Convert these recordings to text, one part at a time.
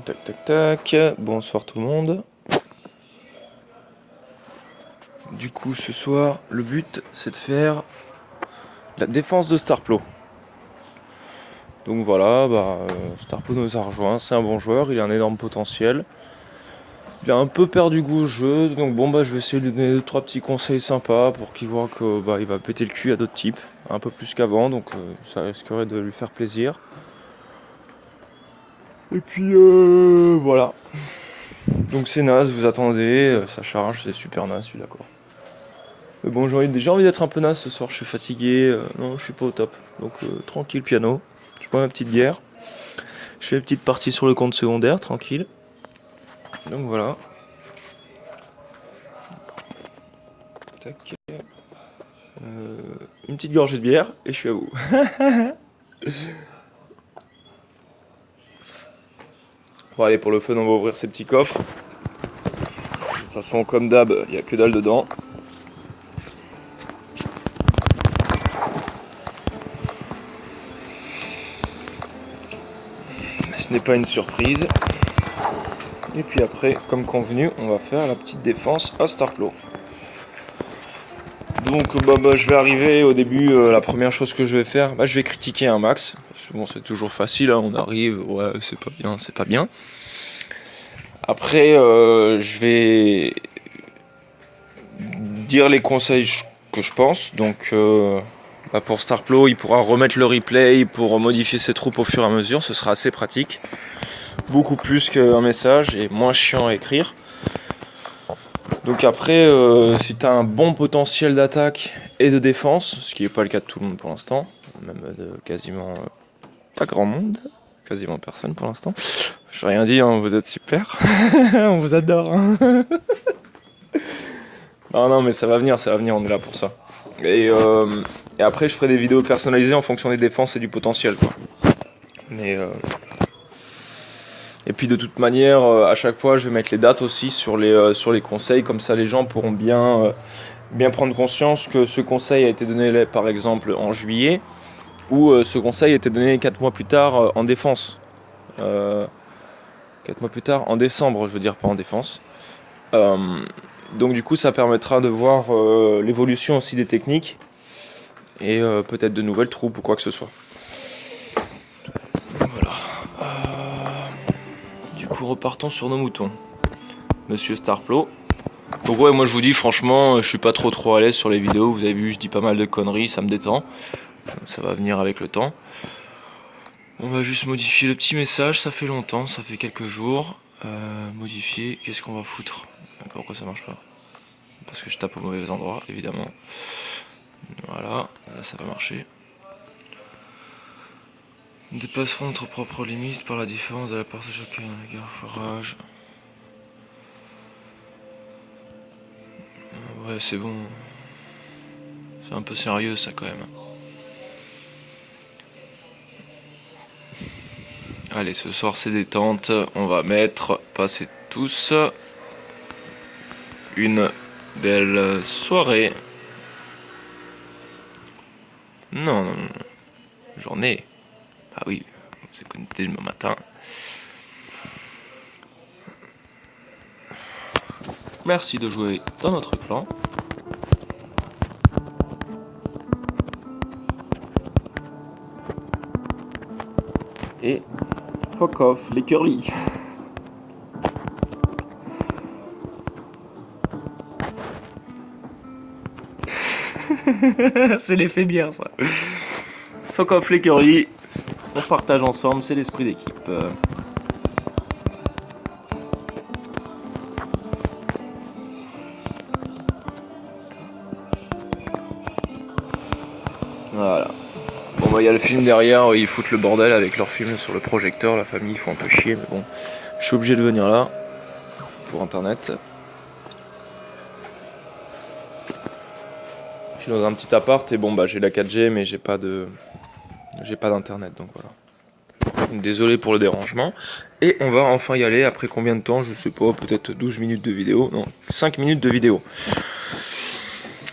Tac tac tac, bonsoir tout le monde. Du coup ce soir le but c'est de faire la défense de Starplo. Donc voilà, Starplo nous a rejoint, c'est un bon joueur, il a un énorme potentiel. Il a un peu perdu goût au jeu, donc je vais essayer de lui donner 2-3 petits conseils sympas pour qu'il voit que il va péter le cul à d'autres types, un peu plus qu'avant, donc ça risquerait de lui faire plaisir. Et puis voilà. Donc c'est naze, vous attendez, ça charge, c'est super naze, je suis d'accord. Mais bon, j'ai envie d'être un peu naze ce soir, je suis fatigué, non, je suis pas au top. Donc tranquille piano, je prends ma petite bière, je fais une petite partie sur le compte secondaire, tranquille. Donc voilà. Tac. Une petite gorgée de bière et je suis à vous. Bon allez, pour le fun, on va ouvrir ces petits coffres. De toute façon, comme d'hab, il n'y a que dalle dedans. Ce n'est pas une surprise. Et puis après, comme convenu, on va faire la petite défense à Starplo. Donc je vais arriver au début, la première chose que je vais faire, je vais critiquer un max. Bon, c'est toujours facile, hein, on arrive, ouais c'est pas bien, c'est pas bien. Après je vais dire les conseils que je pense. Donc pour Starplo, il pourra remettre le replay pour modifier ses troupes au fur et à mesure, ce sera assez pratique. Beaucoup plus qu'un message et moins chiant à écrire. Donc après, si tu as un bon potentiel d'attaque et de défense, ce qui n'est pas le cas de tout le monde pour l'instant, même de quasiment pas grand monde, quasiment personne pour l'instant. Je n'ai rien dit, hein, vous êtes super, on vous adore. Hein. Non mais ça va venir, on est là pour ça. Et après je ferai des vidéos personnalisées en fonction des défenses et du potentiel, quoi. Mais et puis de toute manière, à chaque fois, je vais mettre les dates aussi sur les conseils, comme ça les gens pourront bien prendre conscience que ce conseil a été donné par exemple en juillet, ou ce conseil a été donné 4 mois plus tard en défense. 4 mois plus tard en décembre, je veux dire, pas en défense. Donc du coup, ça permettra de voir l'évolution aussi des techniques, et peut-être de nouvelles troupes ou quoi que ce soit. Voilà. Du coup, repartons sur nos moutons. Monsieur Starplo. Donc ouais, moi je vous dis franchement, je suis pas trop à l'aise sur les vidéos. Vous avez vu, je dis pas mal de conneries, ça me détend. Ça va venir avec le temps. On va juste modifier le petit message, ça fait longtemps, ça fait quelques jours. Modifier, qu'est-ce qu'on va foutre? Pourquoi ça marche pas? Parce que je tape au mauvais endroit, évidemment. Voilà, là ça va marcher. Nous dépasserons notre propre limite par la différence de la part de chacun. Égard forage. Ouais, c'est bon. C'est un peu sérieux ça quand même. Allez, ce soir c'est détente. On va passer tous une belle soirée. Non. Journée. Ah oui, on s'est connecté demain matin. Merci de jouer dans notre clan. Et fuck off les curly. C'est l'effet bière ça. Fuck off les curly. On partage ensemble, c'est l'esprit d'équipe. Voilà. Bon il y a le film derrière, ils foutent le bordel avec leur film sur le projecteur, la famille ils font un peu chier, mais bon, je suis obligé de venir là pour internet. Je suis dans un petit appart et j'ai la 4G mais j'ai pas d'internet, donc voilà. Désolé pour le dérangement. Et on va enfin y aller après combien de temps? Je sais pas, peut-être 12 minutes de vidéo. Non, 5 minutes de vidéo.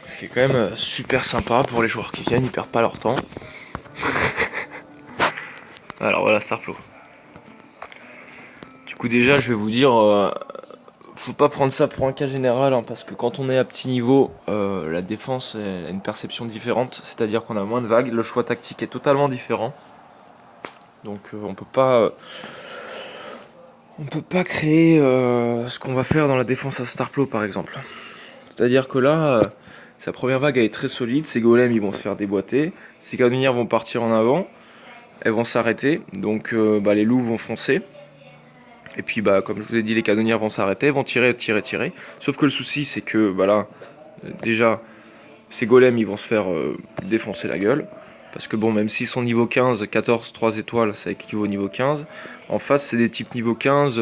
Ce qui est quand même super sympa pour les joueurs qui viennent, ils perdent pas leur temps. Alors voilà Starplo. Du coup déjà je vais vous dire, faut pas prendre ça pour un cas général, hein, parce que quand on est à petit niveau, la défense a une perception différente, c'est-à-dire qu'on a moins de vagues, le choix tactique est totalement différent. Donc on peut pas créer ce qu'on va faire dans la défense à Starplo par exemple. C'est-à-dire que là, sa première vague elle est très solide, ses golems ils vont se faire déboîter, ses canonnières vont partir en avant, elles vont s'arrêter, donc les loups vont foncer. Et puis comme je vous ai dit, les canonnières vont s'arrêter, vont tirer. Sauf que le souci c'est que déjà ces golems ils vont se faire défoncer la gueule. Parce que bon, même s'ils sont niveau 15, 14, 3 étoiles, ça équivaut au niveau 15. En face, c'est des types niveau 15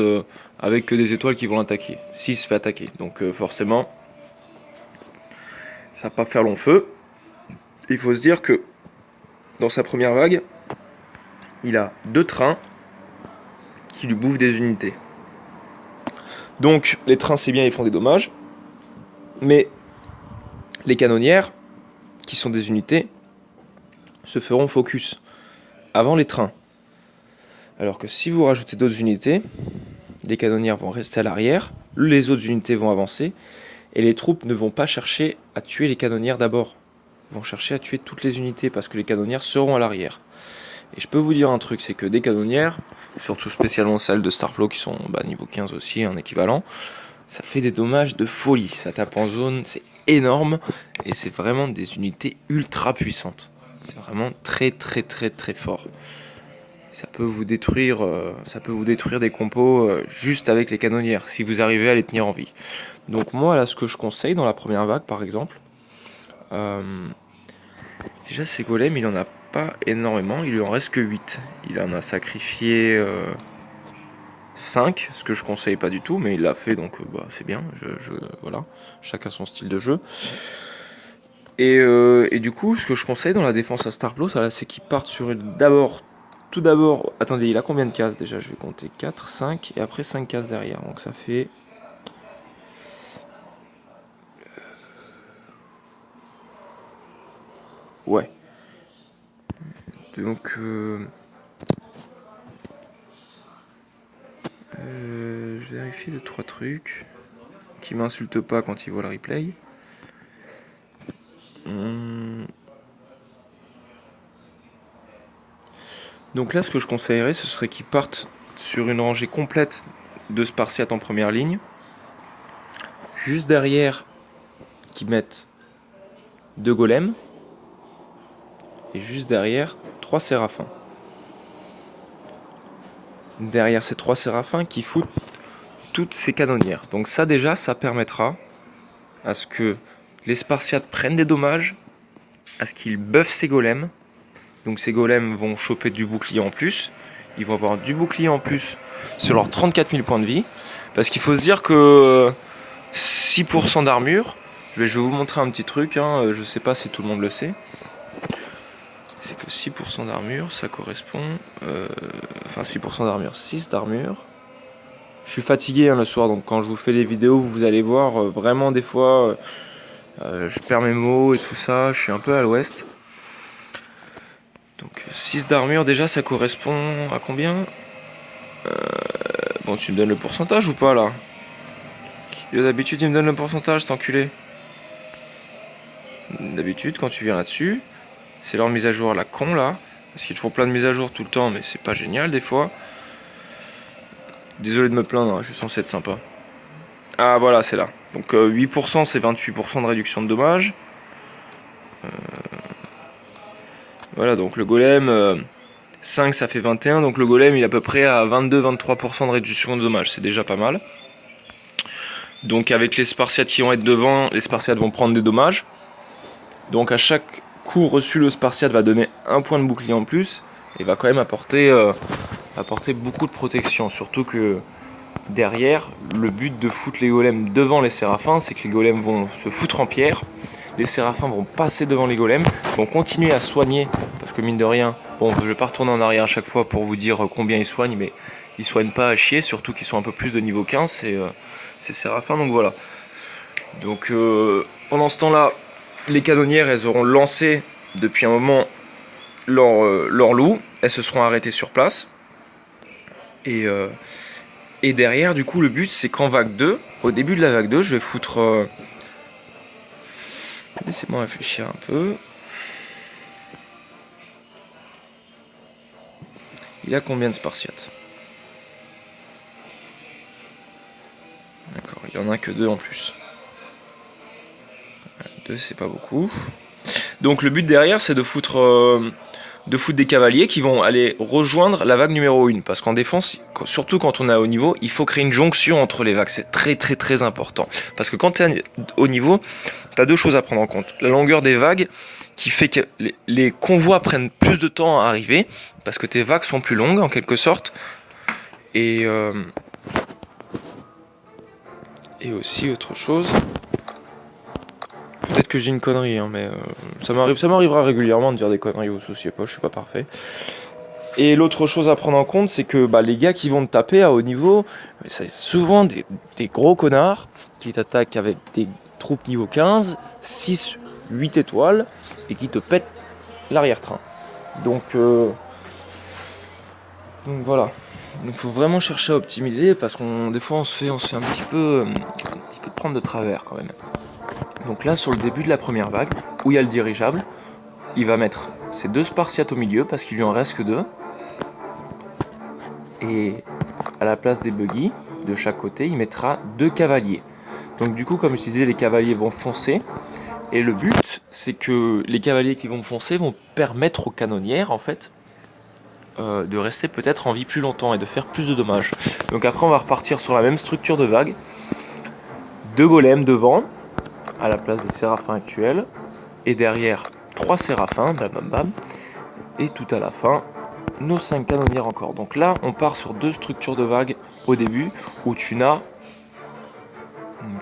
avec que des étoiles qui vont l'attaquer. S'il se fait attaquer. Donc forcément, ça va pas faire long feu. Il faut se dire que dans sa première vague, il a 2 trains qui lui bouffent des unités. Donc les trains c'est bien, ils font des dommages. Mais les canonnières, qui sont des unités, se feront focus avant les trains. Alors que si vous rajoutez d'autres unités, les canonnières vont rester à l'arrière, les autres unités vont avancer, et les troupes ne vont pas chercher à tuer les canonnières d'abord. Ils vont chercher à tuer toutes les unités parce que les canonnières seront à l'arrière. Et je peux vous dire un truc, c'est que des canonnières, surtout spécialement celles de Starplo qui sont niveau 15 aussi, un équivalent, ça fait des dommages de folie. Ça tape en zone, c'est énorme, et c'est vraiment des unités ultra puissantes. C'est vraiment très très très très fort. Ça peut vous détruire des compos juste avec les canonnières, si vous arrivez à les tenir en vie. Donc moi là, ce que je conseille dans la première vague par exemple, déjà ces golems il en a pas énormément, il lui en reste que 8. Il en a sacrifié 5, ce que je conseille pas du tout, mais il l'a fait donc c'est bien, voilà, chacun son style de jeu. Et du coup, ce que je conseille dans la défense à Starplo, c'est qu'il parte sur tout d'abord, attendez, il a combien de cases déjà? Je vais compter 4, 5 et après 5 cases derrière. Donc ça fait... Ouais. Donc... je vérifie 2-3 trucs. Qui m'insulte pas quand il voit le replay. Donc là, ce que je conseillerais, ce serait qu'ils partent sur une rangée complète de Spartiates en première ligne. Juste derrière, qu'ils mettent 2 golems. Et juste derrière, 3 séraphins. Derrière ces 3 séraphins qui foutent toutes ces canonnières. Donc ça déjà, ça permettra à ce que les Spartiates prennent des dommages, à ce qu'ils buffent ces golems. Donc ces golems vont choper du bouclier en plus. Ils vont avoir du bouclier en plus sur leurs 34 000 points de vie. Parce qu'il faut se dire que 6% d'armure, je vais vous montrer un petit truc, je sais pas si tout le monde le sait. C'est que 6% d'armure, ça correspond... 6% d'armure, 6 d'armure. Je suis fatigué le soir, donc quand je vous fais les vidéos, vous allez voir, vraiment des fois, je perds mes mots et tout ça, je suis un peu à l'ouest. Donc 6 d'armure, déjà, ça correspond à combien? Bon, tu me donnes le pourcentage ou pas, là? D'habitude, il me donne le pourcentage, cet enculé. D'habitude, quand tu viens là-dessus, c'est leur mise à jour à la con, là. Parce qu'ils font plein de mises à jour tout le temps, mais c'est pas génial, des fois. Désolé de me plaindre, je suis censé être sympa. Ah, voilà, c'est là. Donc 8%, c'est 28% de réduction de dommages. Voilà, donc le golem, 5, ça fait 21. Donc le golem, il est à peu près à 22-23% de réduction de dommages. C'est déjà pas mal. Donc avec les Spartiates qui vont être devant, les Spartiates vont prendre des dommages. Donc à chaque coup reçu, le Spartiate va donner un point de bouclier en plus. Et va quand même apporter beaucoup de protection. Surtout que derrière, le but de foutre les golems devant les séraphins, c'est que les golems vont se foutre en pierre. Les séraphins vont passer devant les golems, vont continuer à soigner. Parce que mine de rien, bon, je vais pas retourner en arrière à chaque fois pour vous dire combien ils soignent, mais ils soignent pas à chier, surtout qu'ils sont un peu plus de niveau 15, c'est séraphins, donc voilà. Donc pendant ce temps-là, les canonnières, elles auront lancé depuis un moment leur loup, elles se seront arrêtées sur place. Et Et derrière, du coup, le but, c'est qu'en vague 2, au début de la vague 2, je vais foutre... Laissez-moi réfléchir un peu. Il a combien de spartiates? D'accord, il n'y en a que 2 en plus. 2, c'est pas beaucoup. Donc le but derrière, c'est de foutre des cavaliers qui vont aller rejoindre la vague numéro 1. Parce qu'en défense, surtout quand on est à haut niveau, il faut créer une jonction entre les vagues. C'est très très très important. Parce que quand tu es à haut niveau, tu as 2 choses à prendre en compte. La longueur des vagues, qui fait que les convois prennent plus de temps à arriver, parce que tes vagues sont plus longues en quelque sorte. Et aussi autre chose... Peut-être que j'ai une connerie, hein, mais ça m'arrivera régulièrement de dire des conneries, vous souciez pas, je suis pas parfait. Et l'autre chose à prendre en compte, c'est que les gars qui vont te taper à haut niveau, c'est souvent des gros connards qui t'attaquent avec des troupes niveau 15, 6, 8 étoiles, et qui te pètent l'arrière-train. Donc voilà. Il faut vraiment chercher à optimiser, parce qu'on des fois on se fait un petit peu prendre de travers quand même. Donc là, sur le début de la première vague, où il y a le dirigeable, il va mettre ses 2 spartiates au milieu, parce qu'il lui en reste que 2. Et à la place des buggy, de chaque côté, il mettra 2 cavaliers. Donc du coup, comme je disais, les cavaliers vont foncer. Et le but, c'est que les cavaliers qui vont foncer vont permettre aux canonnières, en fait, de rester peut-être en vie plus longtemps et de faire plus de dommages. Donc après, on va repartir sur la même structure de vague. 2 golems devant, à la place des séraphins actuels, et derrière 3 séraphins, bam bam bam, et tout à la fin, nos 5 canonnières encore. Donc là, on part sur 2 structures de vagues au début, où tu n'as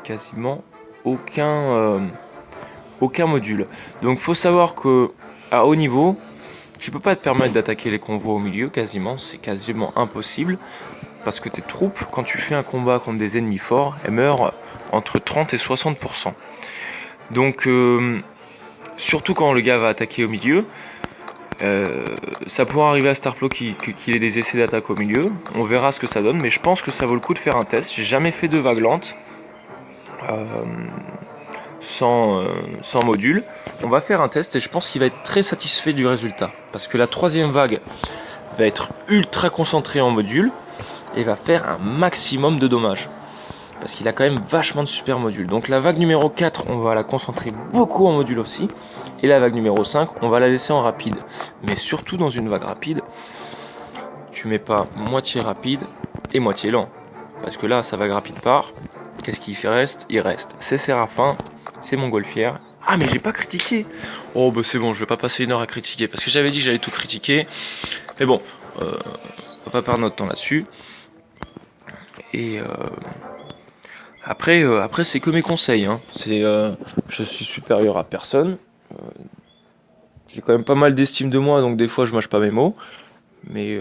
quasiment aucun module. Donc faut savoir que à haut niveau, tu peux pas te permettre d'attaquer les convois au milieu, c'est quasiment impossible, parce que tes troupes, quand tu fais un combat contre des ennemis forts, elles meurent entre 30 et 60%. Donc, surtout quand le gars va attaquer au milieu, ça pourra arriver à Starplo qu'il ait des essais d'attaque au milieu. On verra ce que ça donne, mais je pense que ça vaut le coup de faire un test. J'ai jamais fait de vague lente sans module. On va faire un test et je pense qu'il va être très satisfait du résultat. Parce que la 3e vague va être ultra concentrée en module et va faire un maximum de dommages. Parce qu'il a quand même vachement de super modules. Donc la vague numéro 4, on va la concentrer beaucoup en module aussi. Et la vague numéro 5, on va la laisser en rapide. Mais surtout dans une vague rapide, tu mets pas moitié rapide et moitié lent. Parce que là, sa vague rapide part. Qu'est-ce qu'il reste? Il reste ses séraphins, ses montgolfières. Ah mais j'ai pas critiqué. Oh bah c'est bon, je vais pas passer 1 heure à critiquer. Parce que j'avais dit que j'allais tout critiquer. Mais bon, on va pas perdre notre temps là-dessus. Et... Après, c'est que mes conseils. Hein. Je suis supérieur à personne. J'ai quand même pas mal d'estime de moi, donc des fois je mâche pas mes mots. Mais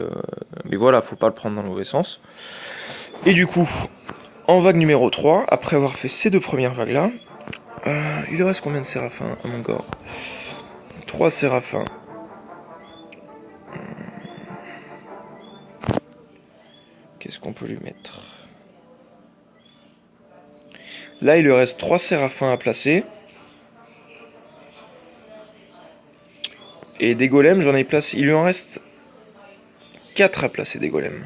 voilà, faut pas le prendre dans le mauvais sens. Et du coup, en vague numéro 3, après avoir fait ces 2 premières vagues-là, il reste combien de séraphins à mon corps? 3 séraphins. Qu'est-ce qu'on peut lui mettre? Là, il lui reste 3 séraphins à placer. Et des golems, j'en ai placé. Il lui en reste 4 à placer des golems.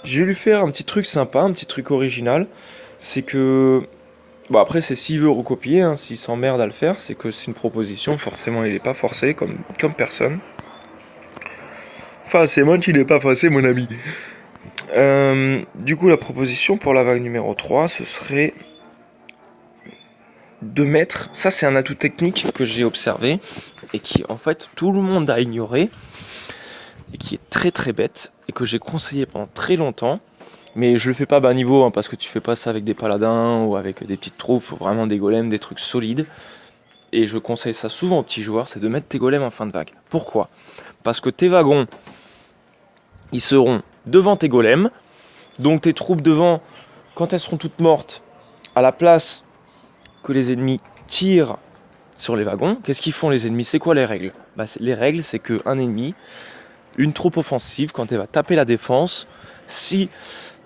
Je vais lui faire un petit truc sympa, un petit truc original. C'est que... Bon, après, c'est s'il veut recopier, hein, s'il s'emmerde à le faire, c'est que c'est une proposition. Forcément, il n'est pas forcé, comme personne. Enfin, c'est moi qui n'est pas forcé, mon ami. Du coup, la proposition pour la vague numéro 3, ce serait de mettre... Ça, c'est un atout technique que j'ai observé et qui, en fait, tout le monde a ignoré et qui est très très bête et que j'ai conseillé pendant très longtemps. Mais je le fais pas bas niveau, hein, parce que tu fais pas ça avec des paladins ou avec des petites troupes. Faut vraiment des golems, des trucs solides. Et je conseille ça souvent aux petits joueurs, c'est de mettre tes golems en fin de vague. Pourquoi? Parce que tes wagons, ils seront devant tes golems. Donc tes troupes devant, quand elles seront toutes mortes, à la place que les ennemis tirent sur les wagons, qu'est-ce qu'ils font les ennemis? C'est quoi les règles? Les règles, c'est qu'un ennemi une troupe offensive, quand elle va taper la défense, si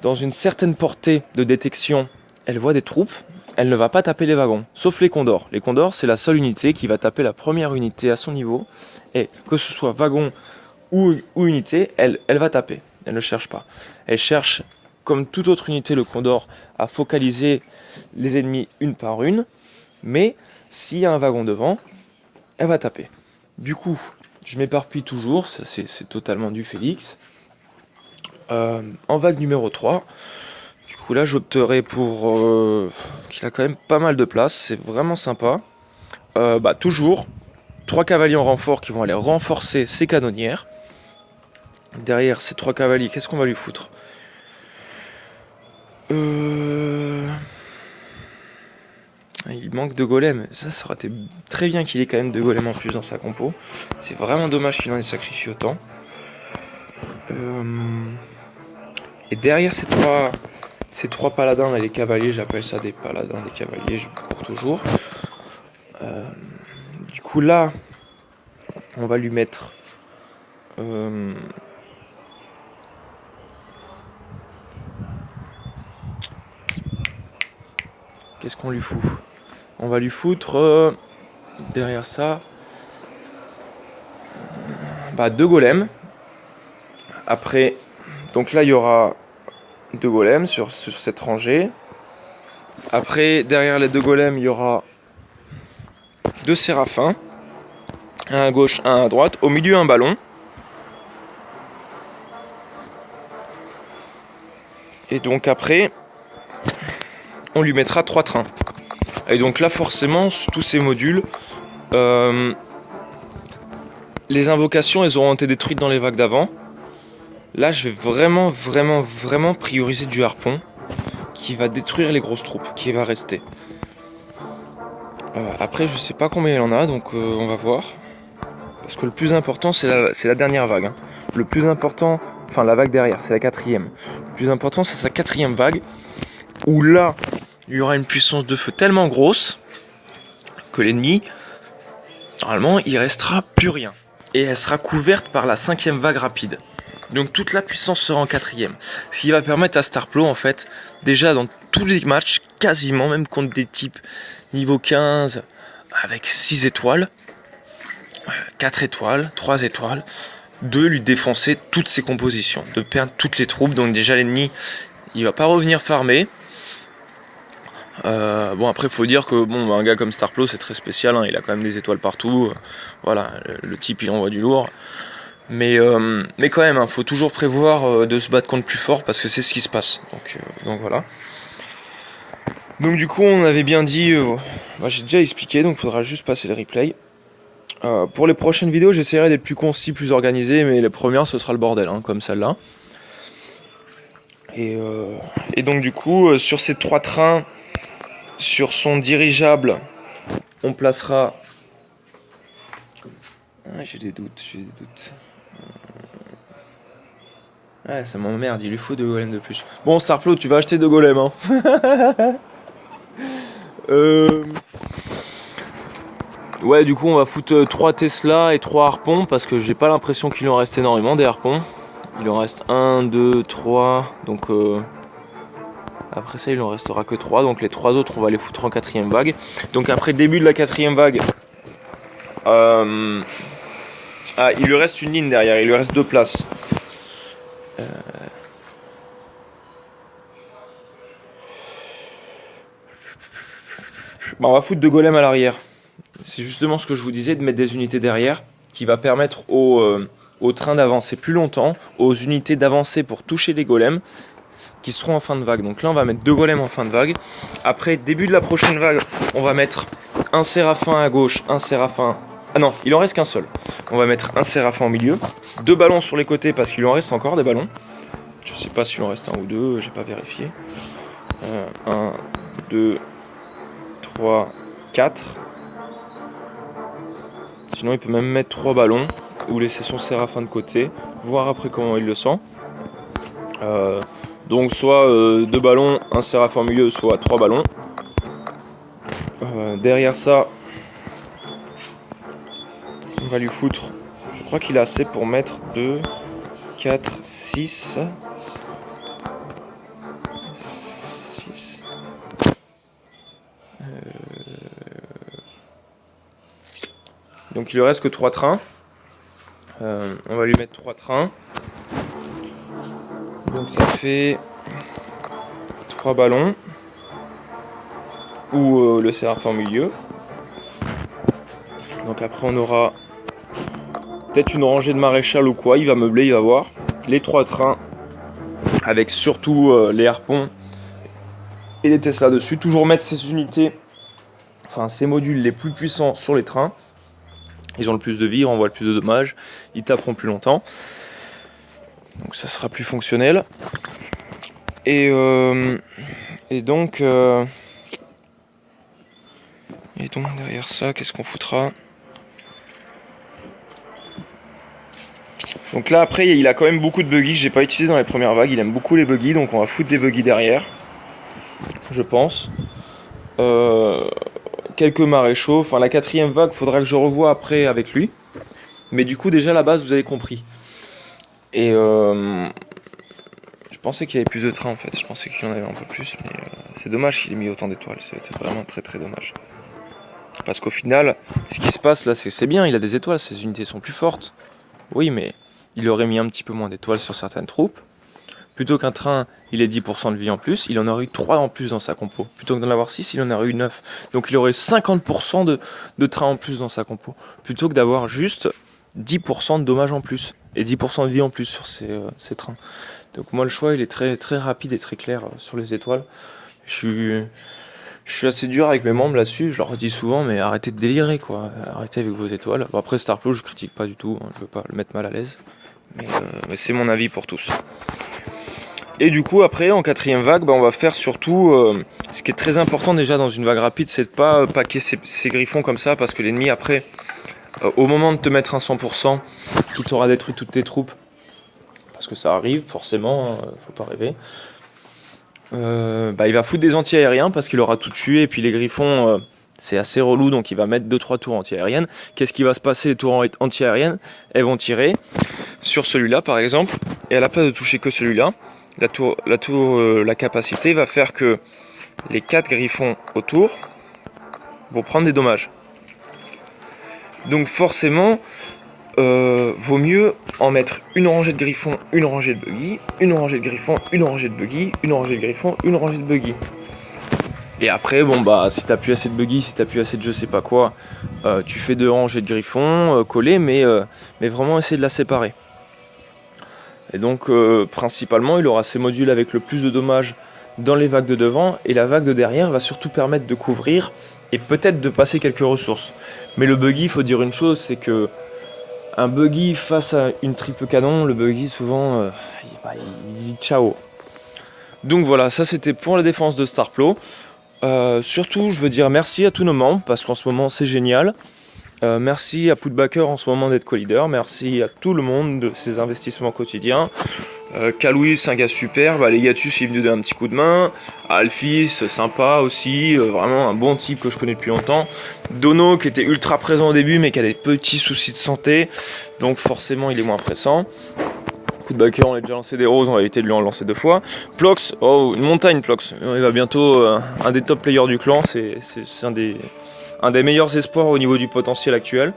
dans une certaine portée de détection, elle voit des troupes, elle ne va pas taper les wagons, sauf les condors. Les condors, c'est la seule unité qui va taper la première unité à son niveau, et que ce soit wagon ou unité, elle va taper. Elle ne cherche pas. Elle cherche, comme toute autre unité, le condor, à focaliser les ennemis une par une, mais s'il y a un wagon devant, elle va taper. Du coup, je m'éparpille toujours, ça c'est totalement du Félix. En vague numéro 3, du coup là j'opterai pour qu'il a quand même pas mal de place, c'est vraiment sympa. Toujours 3 cavaliers en renfort qui vont aller renforcer ses canonnières. Derrière ces 3 cavaliers, qu'est-ce qu'on va lui foutre? Il manque de golem. Ça aurait été très bien qu'il ait quand même de golem en plus dans sa compo. C'est vraiment dommage qu'il en ait sacrifié autant. Et derrière ces trois paladins et les cavaliers, j'appelle ça des paladins, des cavaliers, je cours toujours. Du coup là, on va lui mettre qu'est-ce qu'on lui fout? On va lui foutre derrière ça 2 golems. Après, donc là il y aura 2 golems sur cette rangée. Après, derrière les 2 golems, il y aura 2 séraphins. Un à gauche, un à droite. Au milieu, un ballon. Et donc après, on lui mettra 3 trains. Et donc là, forcément, tous ces modules, les invocations, elles auront été détruites dans les vagues d'avant. Là, je vais vraiment prioriser du harpon qui va détruire les grosses troupes, qui va rester. Après, je sais pas combien il en a, donc on va voir. Parce que le plus important, c'est la dernière vague. Hein. Le plus important, enfin la vague derrière, c'est la 4e. Le plus important, c'est sa 4e vague, où là, il y aura une puissance de feu tellement grosse que l'ennemi, normalement, il restera plus rien. Et elle sera couverte par la 5e vague rapide. Donc toute la puissance sera en 4e. Ce qui va permettre à Starplo, en fait, déjà dans tous les matchs, quasiment, même contre des types niveau 15, avec 6 étoiles, 4 étoiles, 3 étoiles, de lui défoncer toutes ses compositions, de perdre toutes les troupes. Donc déjà l'ennemi, il va pas revenir farmer. Après il faut dire que un gars comme Starplo c'est très spécial, hein, il a quand même des étoiles partout. Voilà, le type il envoie du lourd. Mais quand même, faut toujours prévoir de se battre contre plus fort parce que c'est ce qui se passe. Donc voilà. Donc du coup on avait bien dit, j'ai déjà expliqué, donc il faudra juste passer le replay. Pour les prochaines vidéos, j'essaierai d'être plus concis, plus organisé, mais les premières, ce sera le bordel, hein, comme celle-là. Et donc du coup, sur ces 3 trains, sur son dirigeable, on placera... j'ai des doutes. Ça m'emmerde, il lui faut 2 golems de plus. Bon, Starplo, tu vas acheter 2 golems, hein. Ouais, du coup, on va foutre 3 Tesla et 3 harpons parce que j'ai pas l'impression qu'il en reste énormément des harpons. Il en reste 1, 2, 3. Donc, après ça, il en restera que 3. Donc, les 3 autres, on va les foutre en 4e vague. Donc, après le début de la 4e vague, il lui reste une ligne derrière. Il lui reste 2 places. On va foutre 2 golems à l'arrière. C'est justement ce que je vous disais, de mettre des unités derrière qui va permettre aux trains d'avancer plus longtemps, aux unités d'avancer pour toucher les golems qui seront en fin de vague. Donc là on va mettre 2 golems en fin de vague. Après, début de la prochaine vague, on va mettre un séraphin à gauche, un séraphin... Ah non, il en reste qu'un seul. On va mettre un séraphin au milieu, 2 ballons sur les côtés parce qu'il en reste encore des ballons. Je sais pas s'il en reste 1 ou 2, j'ai pas vérifié. 1, 2, 3, 4. Sinon il peut même mettre 3 ballons ou laisser son séraphin de côté, voir après comment il le sent. Donc soit 2 ballons, un séraphin au milieu, soit 3 ballons. Derrière ça, on va lui foutre, je crois qu'il a assez pour mettre 2, 4, 6. 6. Donc il ne reste que 3 trains. On va lui mettre 3 trains. Donc ça fait 3 ballons. Ou le séraphin au milieu. Donc après on aura peut-être une rangée de maréchal ou quoi. Il va meubler, il va voir. Les 3 trains. Avec surtout les harpons et les Tesla dessus. Toujours mettre ces unités, enfin ces modules les plus puissants sur les trains. Ils ont le plus de vie, ils renvoient le plus de dommages, ils taperont plus longtemps. Donc ça sera plus fonctionnel. Et donc derrière ça, qu'est-ce qu'on foutra? Donc là après il a quand même beaucoup de buggy que j'ai pas utilisé dans les premières vagues. Il aime beaucoup les buggy, donc on va foutre des buggy derrière. Je pense. Quelques maréchaux. Enfin la 4e vague, faudra que je revoie après avec lui. Mais du coup déjà la base vous avez compris. Et je pensais qu'il y avait plus de trains en fait. Je pensais qu'il y en avait un peu plus. Mais c'est dommage qu'il ait mis autant d'étoiles. C'est vraiment très très dommage. Parce qu'au final, ce qui se passe là, c'est bien, il a des étoiles, ses unités sont plus fortes. Oui, mais il aurait mis un petit peu moins d'étoiles sur certaines troupes. Plutôt qu'un train, il ait 10% de vie en plus, il en aurait eu 3 en plus dans sa compo. Plutôt que d'en avoir 6, il en aurait eu 9. Donc il aurait 50% de trains en plus dans sa compo. Plutôt que d'avoir juste 10% de dommages en plus. Et 10% de vie en plus sur ces trains. Donc moi le choix il est très, très rapide et très clair sur les étoiles. Je suis assez dur avec mes membres là-dessus, je leur dis souvent mais arrêtez de délirer quoi. Arrêtez avec vos étoiles. Bon, après Starplo je critique pas du tout, hein, je veux pas le mettre mal à l'aise. Mais c'est mon avis pour tous. Et du coup après en 4e vague on va faire surtout ce qui est très important déjà dans une vague rapide, c'est de pas paquer ces griffons comme ça parce que l'ennemi après au moment de te mettre un 100% il t'aura détruit toutes tes troupes parce que ça arrive forcément, faut pas rêver. Il va foutre des anti-aériens parce qu'il aura tout tué et puis les griffons c'est assez relou donc il va mettre 2-3 tours anti-aériennes. Qu'est-ce qui va se passer? Les tours anti-aériennes elles vont tirer sur celui-là par exemple et à la place de toucher que celui-là, la capacité va faire que les 4 griffons autour vont prendre des dommages. Donc forcément, vaut mieux en mettre une rangée de griffons, une rangée de buggy, une rangée de griffons, une rangée de buggy, une rangée de griffons, une rangée de buggy. Et après, si t'as plus assez de buggy, si t'as plus assez de je sais pas quoi, tu fais 2 rangées de griffons collés, mais vraiment essayer de la séparer. Et donc principalement il aura ses modules avec le plus de dommages dans les vagues de devant et la vague de derrière va surtout permettre de couvrir et peut-être de passer quelques ressources. Mais le buggy, il faut dire une chose, c'est que un buggy face à une triple canon, le buggy souvent il dit ciao. Donc voilà, ça c'était pour la défense de Starplo. Surtout je veux dire merci à tous nos membres parce qu'en ce moment c'est génial. Merci à Putbacker en ce moment d'être co-leader, merci à tout le monde de ses investissements quotidiens. Kalouis, un gars super, Legatus il est venu donner un petit coup de main, Alphys, sympa aussi, vraiment un bon type que je connais depuis longtemps. Dono qui était ultra présent au début mais qui a des petits soucis de santé, donc forcément il est moins pressant. Putbacker on a déjà lancé des roses, on va éviter de lui en lancer 2 fois. Plox, oh une montagne Plox, il va bientôt un des top players du clan, c'est un des meilleurs espoirs au niveau du potentiel actuel.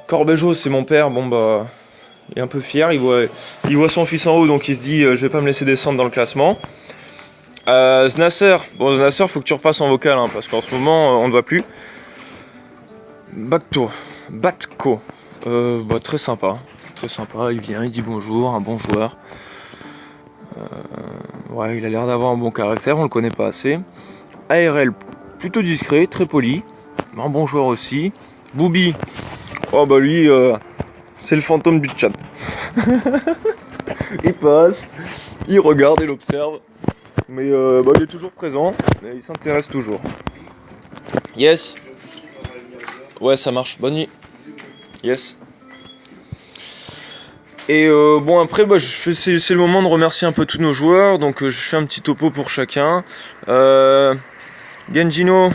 Corbejo, c'est mon père, il est un peu fier, il voit son fils en haut, donc il se dit je vais pas me laisser descendre dans le classement. Znasser, faut que tu repasses en vocal, hein, parce qu'en ce moment on ne voit plus. Batko, très sympa, il vient, il dit bonjour, un bon joueur. Il a l'air d'avoir un bon caractère, on le connaît pas assez. ARL, plutôt discret, très poli. Un bon joueur aussi. Booby, lui, c'est le fantôme du chat. Il passe, il regarde, il observe. Mais il est toujours présent, mais il s'intéresse toujours. Yes. Ouais, ça marche. Bonne nuit. Yes. Et après, c'est le moment de remercier un peu tous nos joueurs. Donc je fais un petit topo pour chacun. Genjino,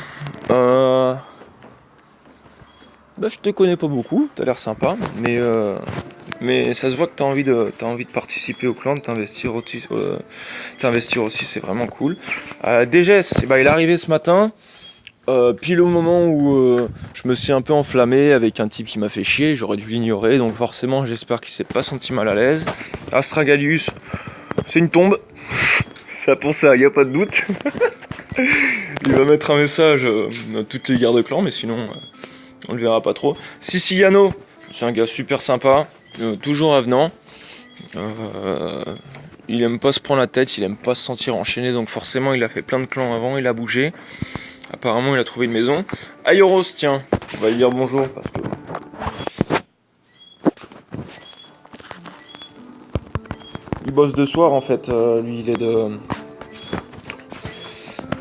je te connais pas beaucoup, t'as l'air sympa, mais mais ça se voit que t'as envie de participer au clan, de t'investir aussi, c'est vraiment cool. DGS, il est arrivé ce matin, pile au moment où je me suis un peu enflammé avec un type qui m'a fait chier, j'aurais dû l'ignorer, donc forcément j'espère qu'il s'est pas senti mal à l'aise. Astragalius, c'est une tombe, ça pour ça, y a pas de doute. Il va mettre un message à toutes les guerres de clan, mais sinon on le verra pas trop. Siciliano, c'est un gars super sympa, toujours avenant. Il aime pas se prendre la tête, il aime pas se sentir enchaîné, donc forcément il a fait plein de clans avant, il a bougé. Apparemment il a trouvé une maison. Aioros, tiens, on va lui dire bonjour parce que... Il bosse de soir en fait, lui il est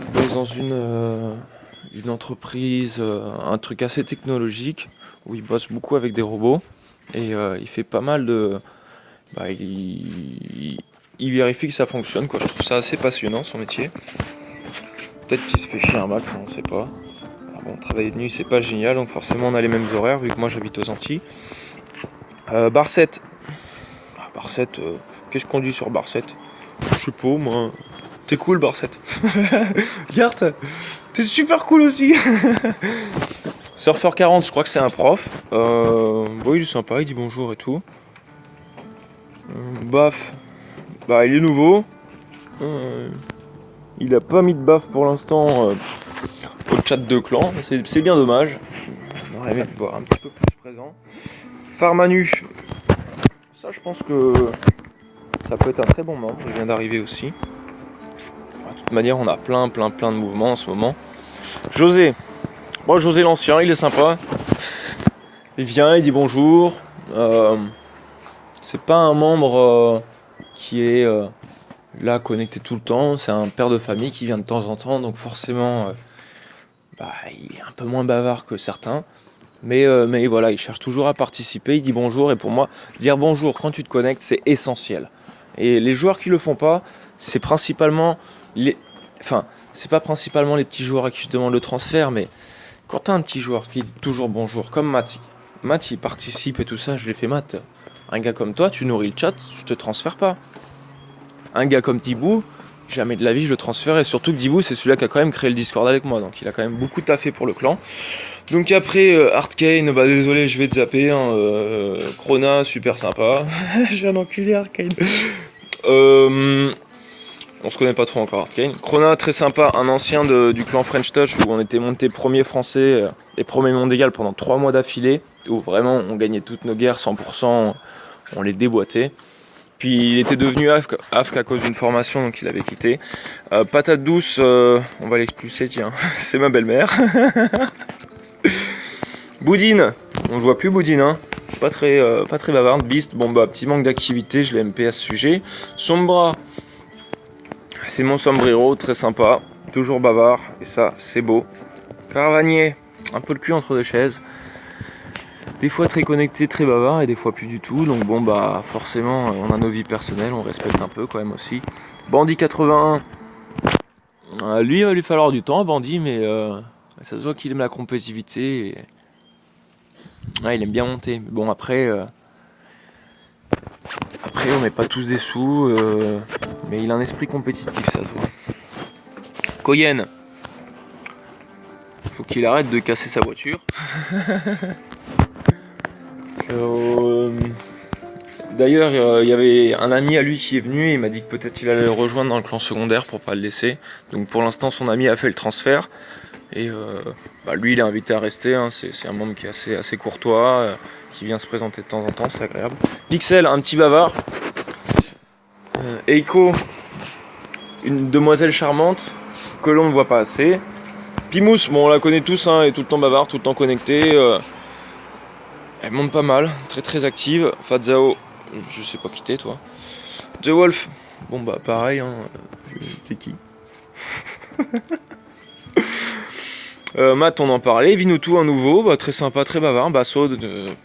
il bosse dans une entreprise, un truc assez technologique, où il bosse beaucoup avec des robots, et il fait pas mal de... il vérifie que ça fonctionne, quoi. Je trouve ça assez passionnant son métier. Peut-être qu'il se fait chier un max, on sait pas. Bon, travailler de nuit c'est pas génial, donc forcément on a les mêmes horaires vu que moi j'habite aux Antilles. Barcette. Barcette, qu'est-ce qu'on dit sur Barcette? Je sais pas, moi. T'es cool, Barcette. Regarde, t'es super cool aussi. Surfer 40, je crois que c'est un prof. Bon, il est sympa, il dit bonjour et tout. Baf, il est nouveau. Il a pas mis de baf pour l'instant au chat de clan, c'est bien dommage. On aurait aimé le voir un petit peu plus présent. Farmanu, ça je pense que ça peut être un très bon membre, il vient d'arriver aussi. De toute manière on a plein de mouvements en ce moment. José, bon, José l'ancien, il est sympa. Il vient, il dit bonjour. C'est pas un membre qui est là connecté tout le temps, c'est un père de famille qui vient de temps en temps, donc forcément il est un peu moins bavard que certains, mais voilà, il cherche toujours à participer, il dit bonjour, et pour moi dire bonjour quand tu te connectes c'est essentiel, et les joueurs qui le font pas, c'est principalement c'est pas principalement les petits joueurs à qui je demande le transfert, mais quand t'as un petit joueur qui dit toujours bonjour, comme Matt il participe et tout ça, je l'ai fait Matt, un gars comme toi tu nourris le chat, je te transfère pas. Un gars comme Dibou, jamais de la vie je le transfère, et surtout que Dibou c'est celui-là qui a quand même créé le Discord avec moi, donc il a quand même beaucoup taffé pour le clan. Donc après Arcane, désolé je vais te zapper, Krona super sympa. J'ai un enculé Arcane. On se connaît pas trop encore Arcane. Krona très sympa, un ancien du clan French Touch où on était monté premier français et premier mondial pendant 3 mois d'affilée, où vraiment on gagnait toutes nos guerres 100%, on les déboîtait. Puis il était devenu AFK à cause d'une formation, donc il avait quitté. Patate douce, on va l'expulser, tiens, c'est ma belle-mère. Boudine, on ne voit plus Boudine, hein. Pas très bavarde. Beast, petit manque d'activité, je l'ai MP à ce sujet. Sombra, c'est mon sombrero, très sympa, toujours bavard, et ça, c'est beau. Caravanier, un peu le cul entre deux chaises. Des fois très connecté, très bavard, et des fois plus du tout, donc forcément on a nos vies personnelles, on respecte un peu quand même aussi. Bandit 81, lui il va lui falloir du temps, Bandit, mais ça se voit qu'il aime la compétitivité, et... il aime bien monter. Bon après on met pas tous des sous, mais il a un esprit compétitif, ça se voit. Koyen, faut qu'il arrête de casser sa voiture. D'ailleurs, il y avait un ami à lui qui est venu et il m'a dit que peut-être il allait le rejoindre dans le clan secondaire pour pas le laisser. Donc pour l'instant, son ami a fait le transfert et lui il est invité à rester. Hein. C'est un membre qui est assez courtois, qui vient se présenter de temps en temps, c'est agréable. Pixel, un petit bavard. Eiko, une demoiselle charmante que l'on ne voit pas assez. Pimous, on la connaît tous, hein, elle est tout le temps bavard, tout le temps connectée. Elle monte pas mal, très active. Fadzao, je sais pas qui t'es toi. The Wolf, pareil, hein. T'es qui? Matt, on en parlait. Vinutu, un nouveau, très sympa, très bavard. Basso,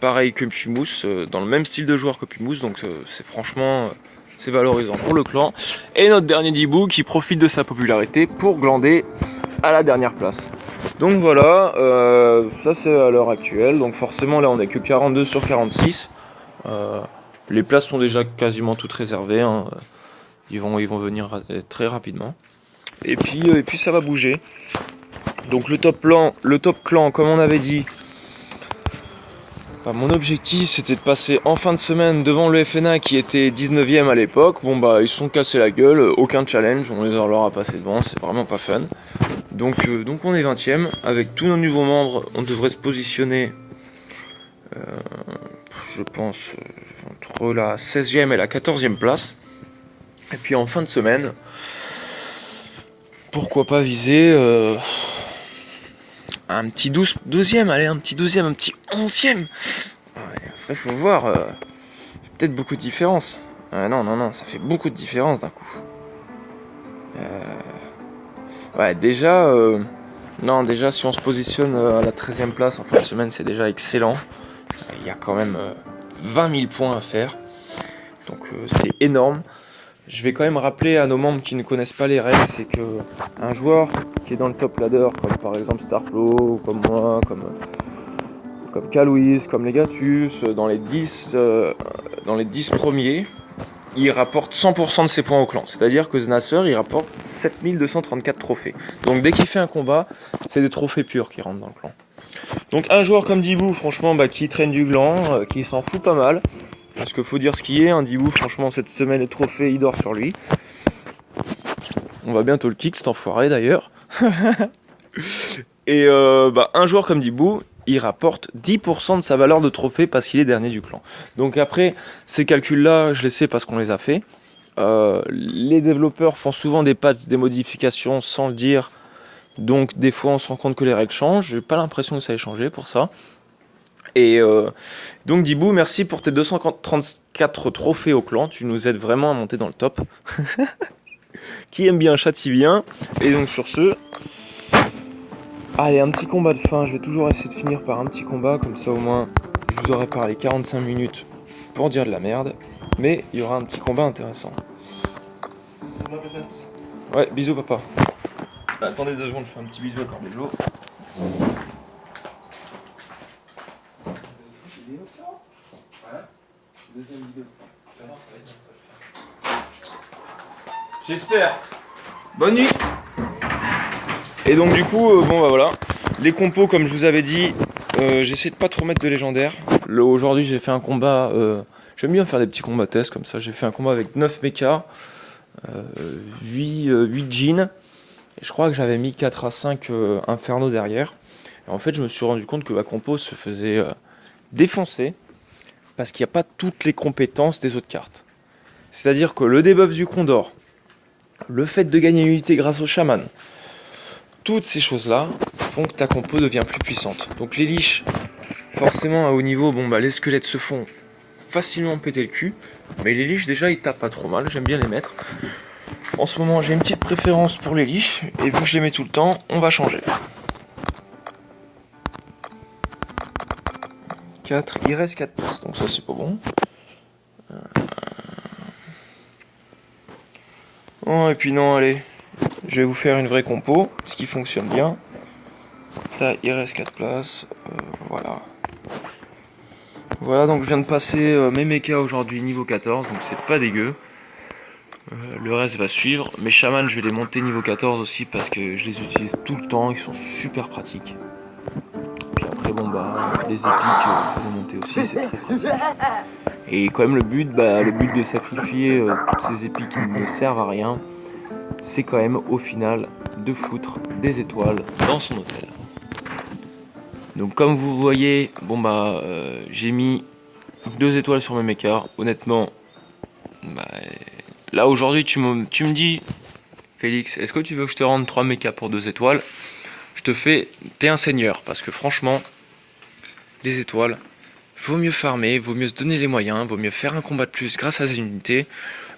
pareil que Pimous, dans le même style de joueur que Pimous, donc c'est franchement c'est valorisant pour le clan. Et notre dernier Dibou qui profite de sa popularité pour glander à la dernière place. Donc voilà, ça c'est à l'heure actuelle, donc forcément là on est que 42 sur 46. Les places sont déjà quasiment toutes réservées, hein. Ils vont venir très rapidement. Et puis ça va bouger. Donc le top clan, comme on avait dit, mon objectif c'était de passer en fin de semaine devant le FNA qui était 19ème à l'époque. Bon bah ils se sont cassés la gueule, aucun challenge, on leur a passé devant, c'est vraiment pas fun. Donc on est 20ème, avec tous nos nouveaux membres, on devrait se positionner, je pense, entre la 16ème et la 14ème place. Et puis en fin de semaine, pourquoi pas viser un petit 12ème, allez, un petit 12ème, un petit 11ème. Après, faut voir, peut-être beaucoup de différence. Non, ça fait beaucoup de différence d'un coup. Ouais, déjà, si on se positionne à la 13ème place en fin de semaine, c'est déjà excellent. Il y a quand même 20 000 points à faire. Donc c'est énorme. Je vais quand même rappeler à nos membres qui ne connaissent pas les règles, c'est que un joueur qui est dans le top ladder, comme par exemple Starplo, comme moi, comme Kalouis, comme Legatus, dans les 10 premiers, il rapporte 100% de ses points au clan. C'est-à-dire que Znasser, il rapporte 7234 trophées. Donc dès qu'il fait un combat, c'est des trophées purs qui rentrent dans le clan. Donc un joueur comme Dibou, franchement, qui traîne du gland, qui s'en fout pas mal. Parce qu'il faut dire ce qui est, un Dibou, franchement, cette semaine, les trophées, il dort sur lui. On va bientôt le kick, cet enfoiré d'ailleurs. Et un joueur comme Dibou, il rapporte 10% de sa valeur de trophée parce qu'il est dernier du clan. Donc après, ces calculs-là, je les sais parce qu'on les a fait. Les développeurs font souvent des patchs, des modifications sans le dire. Donc des fois, on se rend compte que les règles changent. J'ai pas l'impression que ça ait changé pour ça. Et donc Dibou, merci pour tes 234 trophées au clan, tu nous aides vraiment à monter dans le top. Qui aime bien châtie bien. Et donc sur ce, allez, un petit combat de fin, je vais toujours essayer de finir par un petit combat, comme ça au moins je vous aurai parlé 45 minutes pour dire de la merde, mais il y aura un petit combat intéressant. Ouais, bisous papa. Attendez 2 secondes, je fais un petit bisou à Corbejo. Deuxième vidéo. J'espère. Bonne nuit. Et donc du coup, voilà. Les compos, comme je vous avais dit, j'essaie de pas trop mettre de légendaire. Aujourd'hui, j'ai fait un combat. J'aime bien faire des petits combats tests comme ça. J'ai fait un combat avec 9 mechas, 8 jeans. Et je crois que j'avais mis 4 à 5 inferno derrière. Et en fait, je me suis rendu compte que ma compo se faisait défoncer. Parce qu'il n'y a pas toutes les compétences des autres cartes. C'est-à-dire que le debuff du Condor, le fait de gagner une unité grâce au chaman, toutes ces choses-là font que ta compo devient plus puissante. Donc les liches, forcément à haut niveau, les squelettes se font facilement péter le cul. Mais les liches déjà ils tapent pas trop mal, j'aime bien les mettre. En ce moment j'ai une petite préférence pour les liches, et vu que je les mets tout le temps, on va changer. 4, il reste 4 places, donc ça c'est pas bon. Oh, et puis non, allez, je vais vous faire une vraie compo, ce qui fonctionne bien. Là, il reste 4 places, voilà. Voilà, donc je viens de passer mes mechas aujourd'hui niveau 14, donc c'est pas dégueu. Le reste va suivre. Mes chamans, je vais les monter niveau 14 aussi parce que je les utilise tout le temps, ils sont super pratiques. Après les épiques, je vais les monter aussi, c'est très pratique. Et quand même le but de sacrifier toutes ces épiques qui ne servent à rien, c'est quand même au final de foutre des étoiles dans son hôtel. Donc comme vous voyez, j'ai mis 2 étoiles sur mes mechas. Honnêtement, là aujourd'hui tu me dis, Félix, est-ce que tu veux que je te rende 3 mechas pour 2 étoiles? Je te fais, t'es un seigneur, parce que franchement, les étoiles, vaut mieux farmer, vaut mieux se donner les moyens, vaut mieux faire un combat de plus grâce à ces unités,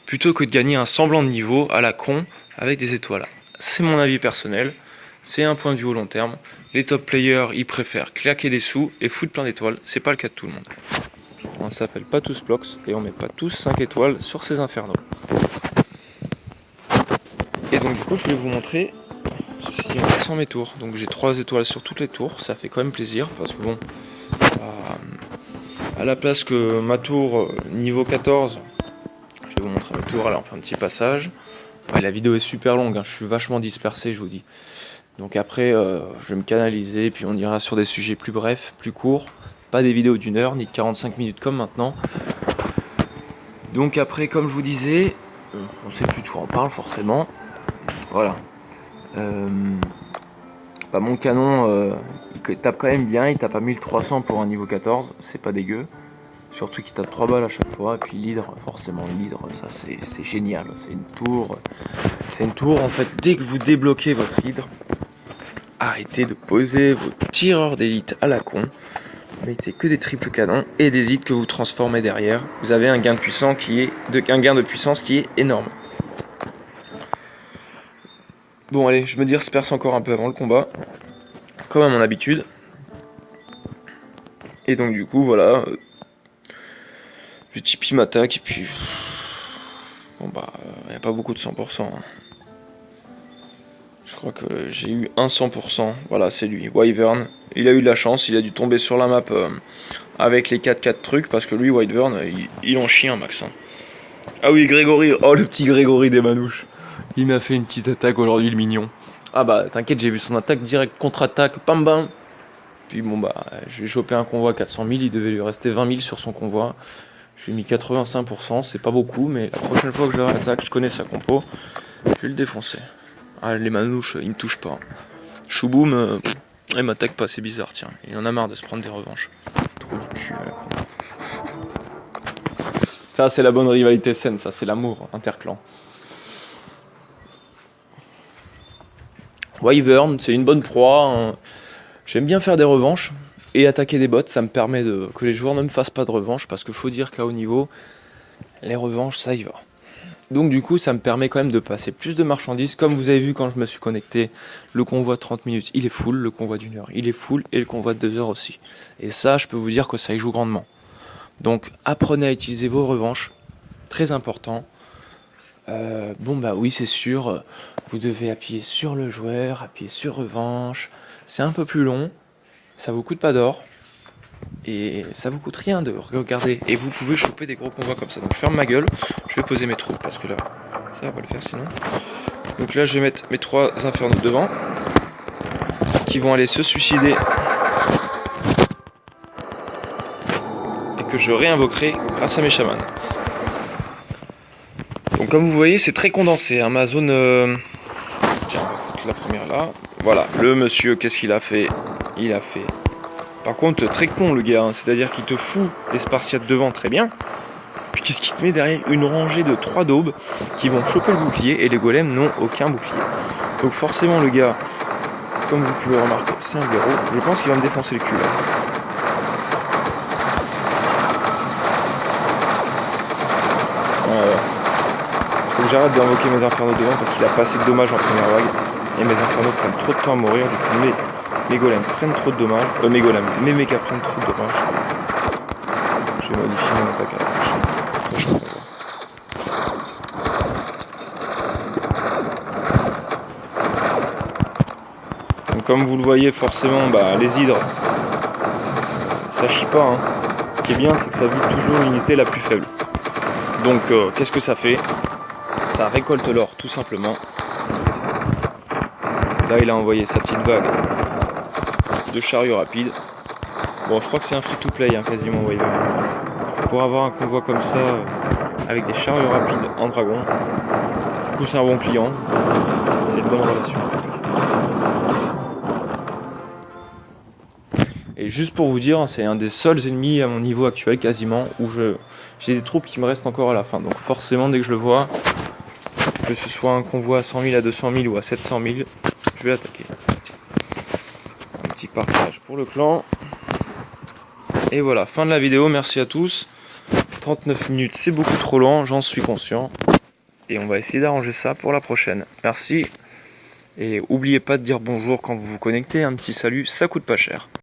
plutôt que de gagner un semblant de niveau à la con avec des étoiles. C'est mon avis personnel, c'est un point de vue au long terme. Les top players, ils préfèrent claquer des sous et foutre plein d'étoiles, c'est pas le cas de tout le monde. On s'appelle pas tous Plox et on met pas tous 5 étoiles sur ces infernos. Et donc du coup je vais vous montrer ce qui en passe en mes tours. Donc j'ai 3 étoiles sur toutes les tours, ça fait quand même plaisir parce que à la place que ma tour niveau 14, je vais vous montrer ma tour, allez on fait un petit passage. Ouais, la vidéo est super longue, hein, je suis vachement dispersé, je vous dis. Donc après, je vais me canaliser, puis on ira sur des sujets plus brefs, plus courts. Pas des vidéos d'1 heure, ni de 45 minutes comme maintenant. Donc après, comme je vous disais, on sait plus de quoi on parle forcément. Voilà. Mon canon, il tape quand même bien, il tape à 1300 pour un niveau 14, c'est pas dégueu. Surtout qu'il tape 3 balles à chaque fois, et puis l'hydre, forcément l'hydre, ça c'est génial, c'est une tour en fait, dès que vous débloquez votre hydre, arrêtez de poser vos tireurs d'élite à la con, mettez que des triples canons et des hydres que vous transformez derrière, vous avez un gain de puissance qui est énorme. Bon allez, je me disperse encore un peu avant le combat, comme à mon habitude, et donc du coup voilà, je tipi m'attaque et puis bon bah il n'y a pas beaucoup de 100%. Hein. Je crois que j'ai eu un 100%. Voilà, c'est lui, Wyvern. Il a eu de la chance, il a dû tomber sur la map avec les 4-4 trucs parce que lui, Wyvern, il en chie un max. Hein. Ah oui, Grégory, oh le petit Grégory des manouches. Il m'a fait une petite attaque aujourd'hui, le mignon. Ah bah t'inquiète, j'ai vu son attaque direct, contre-attaque, pam bam. Puis bon bah, j'ai chopé un convoi à 400 000, il devait lui rester 20 000 sur son convoi. J'ai mis 85%, c'est pas beaucoup, mais la prochaine fois que je verrai l'attaque, je connais sa compo, je vais le défoncer. Ah, les manouches, ils me touchent pas. Chouboum, il m'attaque pas, c'est bizarre, tiens. Il en a marre de se prendre des revanches. Trop du cul à la con. Ça, c'est la bonne rivalité saine, ça, c'est l'amour interclan. Wyvern, c'est une bonne proie. Hein. J'aime bien faire des revanches. Et attaquer des bots, ça me permet que les joueurs ne me fassent pas de revanche, parce qu'il faut dire qu'à haut niveau, les revanches, ça y va. Donc du coup, ça me permet quand même de passer plus de marchandises. Comme vous avez vu quand je me suis connecté, le convoi de 30 minutes, il est full, le convoi d'1 heure, il est full, et le convoi de 2 heures aussi. Et ça, je peux vous dire que ça y joue grandement. Donc apprenez à utiliser vos revanches, très important. Bon bah oui, c'est sûr, vous devez appuyer sur le joueur, appuyer sur revanche. C'est un peu plus long, ça vous coûte pas d'or. Et ça vous coûte rien de regarder. Et vous pouvez choper des gros convois comme ça. Donc je ferme ma gueule, je vais poser mes troupes parce que là, ça va pas le faire sinon. Donc là, je vais mettre mes 3 infernaux devant qui vont aller se suicider et que je réinvoquerai grâce à mes chamans. Donc comme vous voyez, c'est très condensé. Hein. Ma zone. Tiens, on va foutre la première là. Voilà, le monsieur, qu'est-ce qu'il a fait? Il a fait. Par contre, très con le gars, hein. C'est-à-dire qu'il te fout les Spartiates devant très bien. Puis qu'est-ce qu'il te met derrière? Une rangée de 3 daubes qui vont choper le bouclier et les golems n'ont aucun bouclier. Donc forcément le gars, comme vous pouvez remarquer, c'est un blaireau. Je pense qu'il va me défoncer le cul là. Faut que j'arrête d'invoquer mes infernaux devant parce qu'il a pas assez de dommages en première vague. Et mes infernaux prennent trop de temps à mourir. Du coup, mes golems prennent trop de dommages. Mes mechas prennent trop de dommages. Je vais modifier mon attaque à la prochaine. Donc comme vous le voyez forcément, les hydres, ça chie pas. Hein. Ce qui est bien, c'est que ça vise toujours l'unité la plus faible. Donc qu'est-ce que ça fait? Ça récolte l'or tout simplement. Là il a envoyé sa petite vague de chariots rapides. Bon, je crois que c'est un free to play hein, quasiment Wyvern. Pour avoir un convoi comme ça avec des chariots rapides en dragon, du coup c'est un bon client. J'ai de bonnes relations. Et juste pour vous dire, c'est un des seuls ennemis à mon niveau actuel quasiment où j'ai des troupes qui me restent encore à la fin. Donc forcément dès que je le vois, que ce soit un convoi à 100 000, à 200 000 ou à 700 000, je vais attaquer. Un petit partage pour le clan. Et voilà, fin de la vidéo, merci à tous. 39 minutes, c'est beaucoup trop lent, j'en suis conscient. Et on va essayer d'arranger ça pour la prochaine. Merci. Et n'oubliez pas de dire bonjour quand vous vous connectez, un petit salut, ça coûte pas cher.